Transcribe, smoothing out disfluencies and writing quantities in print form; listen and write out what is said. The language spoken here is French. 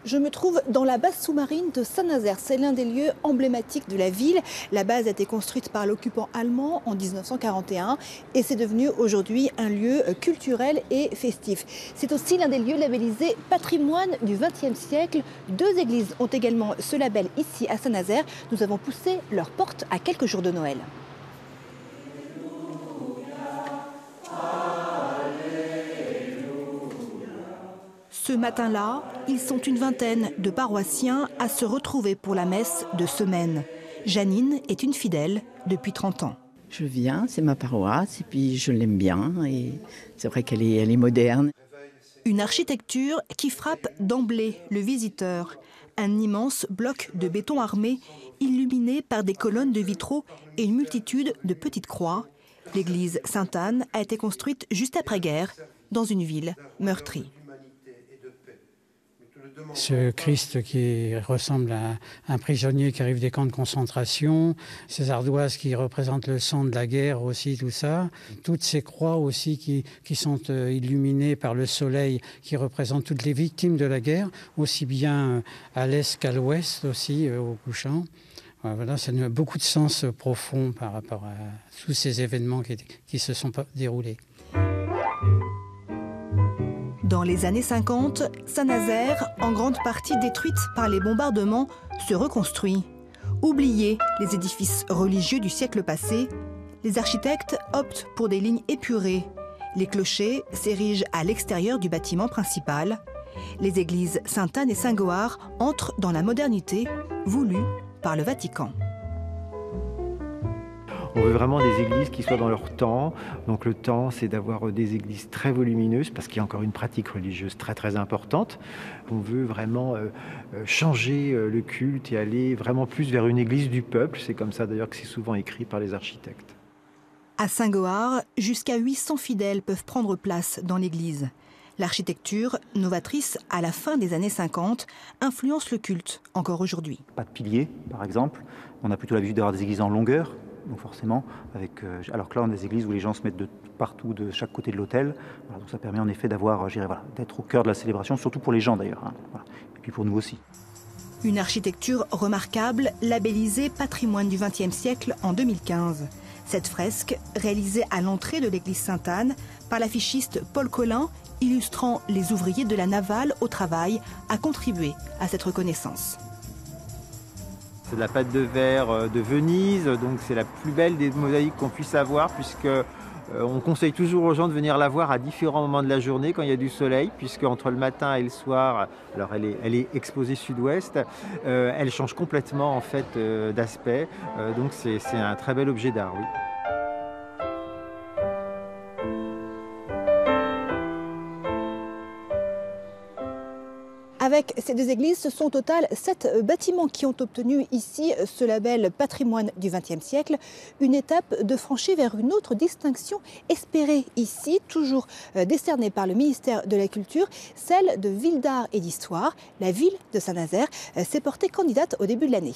Je me trouve dans la base sous-marine de Saint-Nazaire. C'est l'un des lieux emblématiques de la ville. La base a été construite par l'occupant allemand en 1941 et c'est devenu aujourd'hui un lieu culturel et festif. C'est aussi l'un des lieux labellisés patrimoine du XXe siècle. Deux églises ont également ce label ici à Saint-Nazaire. Nous avons poussé leurs portes à quelques jours de Noël. Ce matin-là, ils sont une vingtaine de paroissiens à se retrouver pour la messe de semaine. Janine est une fidèle depuis 30 ans. Je viens, c'est ma paroisse et puis je l'aime bien et c'est vrai qu'elle est moderne. Une architecture qui frappe d'emblée le visiteur. Un immense bloc de béton armé illuminé par des colonnes de vitraux et une multitude de petites croix. L'église Sainte-Anne a été construite juste après-guerre dans une ville meurtrie. Ce Christ qui ressemble à un prisonnier qui arrive des camps de concentration, ces ardoises qui représentent le sang de la guerre aussi, tout ça. Toutes ces croix aussi qui sont illuminées par le soleil, qui représentent toutes les victimes de la guerre, aussi bien à l'est qu'à l'ouest aussi, au couchant. Voilà, ça a beaucoup de sens profond par rapport à tous ces événements qui se sont déroulés. Dans les années 50, Saint-Nazaire, en grande partie détruite par les bombardements, se reconstruit. Oubliés les édifices religieux du siècle passé, les architectes optent pour des lignes épurées. Les clochers s'érigent à l'extérieur du bâtiment principal. Les églises Sainte-Anne et Saint-Goard entrent dans la modernité voulue par le Vatican. On veut vraiment des églises qui soient dans leur temps. Donc le temps, c'est d'avoir des églises très volumineuses parce qu'il y a encore une pratique religieuse très très importante. On veut vraiment changer le culte et aller vraiment plus vers une église du peuple. C'est comme ça d'ailleurs que c'est souvent écrit par les architectes. À Saint-Goard, jusqu'à 800 fidèles peuvent prendre place dans l'église. L'architecture, novatrice à la fin des années 50, influence le culte encore aujourd'hui. Pas de piliers, par exemple. On a plutôt l'habitude d'avoir des églises en longueur. Donc forcément, alors que là, on a des églises où les gens se mettent de partout, de chaque côté de l'autel. Voilà, donc ça permet en effet d'être au cœur de la célébration, surtout pour les gens d'ailleurs. Voilà. Et puis pour nous aussi. Une architecture remarquable, labellisée patrimoine du XXe siècle en 2015. Cette fresque, réalisée à l'entrée de l'église Sainte-Anne par l'affichiste Paul Collin, illustrant les ouvriers de la navale au travail, a contribué à cette reconnaissance. C'est de la pâte de verre de Venise, donc c'est la plus belle des mosaïques qu'on puisse avoir puisque on conseille toujours aux gens de venir la voir à différents moments de la journée quand il y a du soleil, puisque entre le matin et le soir, alors elle est exposée sud-ouest, elle change complètement en fait d'aspect, donc c'est un très bel objet d'art, oui. Avec ces deux églises, ce sont au total 7 bâtiments qui ont obtenu ici ce label patrimoine du XXe siècle. Une étape de franchie vers une autre distinction espérée ici, toujours décernée par le ministère de la Culture, celle de Ville d'Art et d'Histoire. La ville de Saint-Nazaire s'est portée candidate au début de l'année.